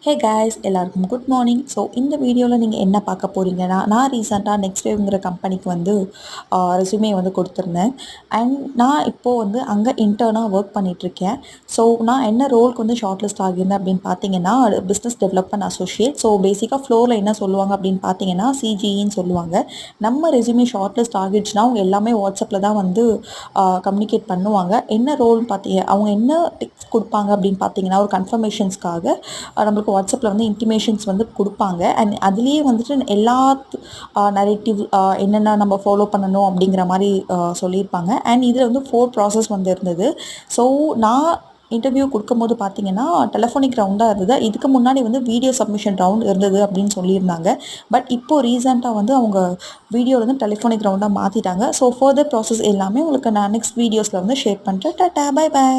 ஹே guys எல்லாருக்கும் good morning. So இந்த வீடியோவில் நீங்கள் என்ன பார்க்க போகிறீங்கன்னா, நான் ரீசெண்டாக நெக்ஸ்ட் வேவ்ங்கிற கம்பெனிக்கு வந்து ரெஸ்யூமே வந்து கொடுத்துருந்தேன். அண்ட் நான் இப்போது வந்து அங்கே இன்டர்னாக ஒர்க் பண்ணிகிட்ருக்கேன். ஸோ நான் என்ன ரோலுக்கு வந்து ஷார்ட் லிஸ்ட் ஆகியிருந்தேன் அப்படின்னு பார்த்தீங்கன்னா, பிஸ்னஸ் டெவலப்மெண்ட் அசோசியேட். ஸோ பேசிக்காக ஃப்ளோரில் என்ன சொல்லுவாங்க அப்படின்னு பார்த்தீங்கன்னா சிஜிஇன்னு சொல்லுவாங்க. நம்ம ரெஸ்யூமே ஷார்ட் லிஸ்ட் ஆகிடுச்சுன்னா அவங்க எல்லாமே வாட்ஸ்அப்பில் தான் வந்து கம்யூனிகேட் பண்ணுவாங்க. என்ன ரோல்னு பார்த்தீங்க அவங்க என்ன டிப்ஸ் கொடுப்பாங்க அப்படின்னு பார்த்தீங்கன்னா, ஒரு கன்ஃபர்மேஷன்ஸ்க்காக நம்மளுக்கு வாட்ஸ்அப்பில் வந்து இன்டிமேஷன்ஸ் வந்து கொடுப்பாங்க. அண்ட் அதுலேயே வந்துட்டு எல்லா நரேட்டிவ் என்னென்ன நம்ம ஃபாலோ பண்ணணும் அப்படிங்கிற மாதிரி சொல்லியிருப்பாங்க. அண்ட் இதில் வந்து 4 ப்ராசஸ் வந்து இருந்தது. ஸோ நான் இன்டர்வியூ கொடுக்கும்போது பார்த்தீங்கன்னா டெலஃபோனிக் ரவுண்டாக இருந்தது. இதுக்கு முன்னாடி வந்து வீடியோ சப்மிஷன் ரவுண்ட் இருந்தது அப்படின்னு சொல்லியிருந்தாங்க. பட் இப்போது ரீசெண்டாக வந்து அவங்க வீடியோவில் வந்து டெலிஃபோனிக் ரவுண்டாக மாற்றிட்டாங்க. ஸோ ஃபர்தர் ப்ராசஸ் எல்லாமே உங்களுக்கு நான் நெக்ஸ்ட் வீடியோஸில் வந்து ஷேர் பண்ணுறேன். டாடா பை பை.